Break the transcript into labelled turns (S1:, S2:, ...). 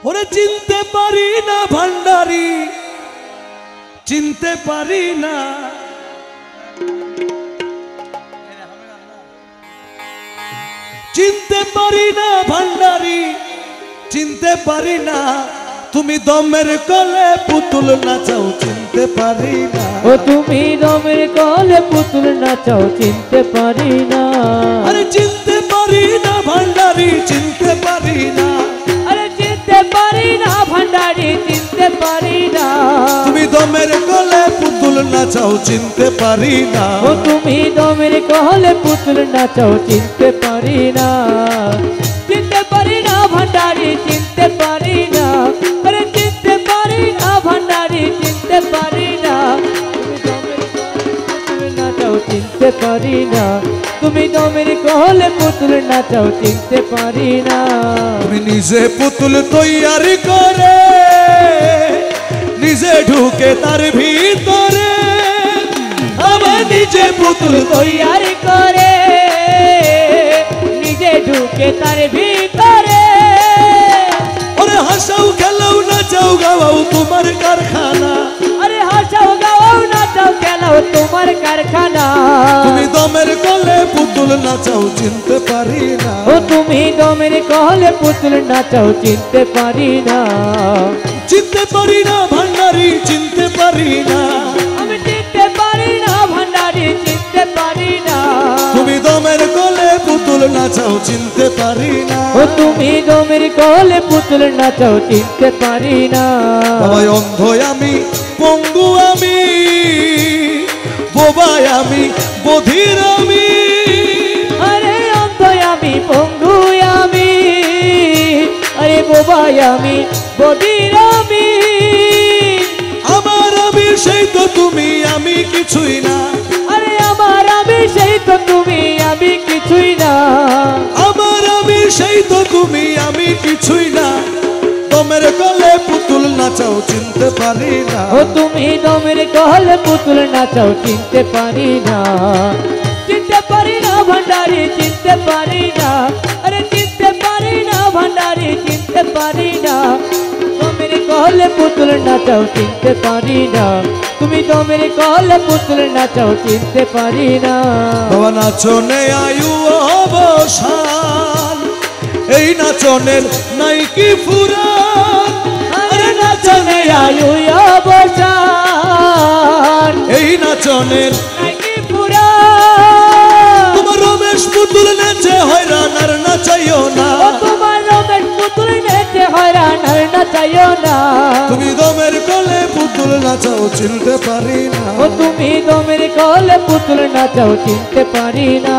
S1: ওরে চিনতে পারি না ভান্ডারি, চিনতে পারি না। চিনতে পারি না ভান্ডারি, চিনতে পারি না। তুমি দমের কলে পুতুল নাচাও, চিনতে পারি না।
S2: ও তুমি দমের কলে পুতুল নাচাও, চিনতে পারি না।
S1: আরে চিনতে পারি না ভান্ডারি, চিনতে পারি না।
S2: আরে চিনতে পারি না ভান্ডারি, চিনতে পারি না।
S1: তুমি দমের কলে পুতুল নাচাও, চিনতে পারি না।
S2: ও তুমি দমের কলে পুতুল নাচাও, চিনতে পারি না। চিনতে পারি না ভান্ডারি, চিনতে পারি না। আরে চিনতে পারি না ভান্ডারি, চিনতে পারি না। চিনতে পারি না। তুমি দমের কলে পুতুল নাচাও, চিনতে পারি না।
S1: তুমি নিজে পুতুল তৈয়ারি করে, নিজে ঢুকে তার ভিতরে। আমার নিজে পুতুল
S2: তৈয়ারি করে, নিজে ঢুকে তার ভিতরে।
S1: ওরে হাসাও খেলাও নাচাও গাওয়াও তোমার কারখানা।
S2: আরে হাসাও গাও নাচাও খেলাও তোমার কারখানা।
S1: তুমি দমের কলে পুতুল নাচাও, চিনতে পারি না।
S2: ও তুমি দমের কলে পুতুল নাচাও, চিনতে পারি না।
S1: চিনতে পারি না ভান্ডারি, চিনতে পারি না।
S2: আমি চিনতে পারি না ভান্ডারি, চিনতে পারি না।
S1: তুমি দমের কলে পুতুল নাচাও, চিনতে পারি না।
S2: ও তুমি দমের কলে পুতুল নাচাও, চিনতে পারি না।
S1: বাবা অন্ধ আমি, পঙ্গু আমি, বোবাই আমি, বধির আমি।
S2: আরে অন্ধ আমি, পঙ্গু আমি, আরে বোবাই আমি, বধির আমি।
S1: আমার আমি সেই তো তুমি, আমি কিছুই না।
S2: আরে আমার আমি সেই তো তুমি, আমি কিছুই না।
S1: আমার আমি সেই তো তুমি, আমি কিছুই না। দমের কলে পুতুল নাচাও, চিনতে পারি না।
S2: ও তুমি দমের কলে পুতুল নাচাও, চিনতে পারি না। চিনতে পারি না ভান্ডারি, চিনতে পারি না। আরে চিনতে পারি না ভান্ডারি, চিনতে পারি না। দমের কলে পুতুল নাচাও, চিনতে পারি না। তুমি দমের কলে পুতুল নাচাও, চিনতে পারি না।
S1: বাবা নাচনে আয়ু অবসান, এই নাচনের নাই কি ফুরান।
S2: আরে নাচনে আয়ু অবসান,
S1: এই নাচনের
S2: নাকি পুরান।
S1: তোমার রমেশ পুতুল নেচে হয়রান আর নাচাইও না।
S2: ও তোমার রমেশ পুতুল নেচে হয়রান আর নাচাইও না।
S1: তুমি দমের কলে পুতুল নাচাও, চিনতে পারি না।
S2: ও তুমি দমের কলে পুতুল নাচাও, চিনতে পারি না।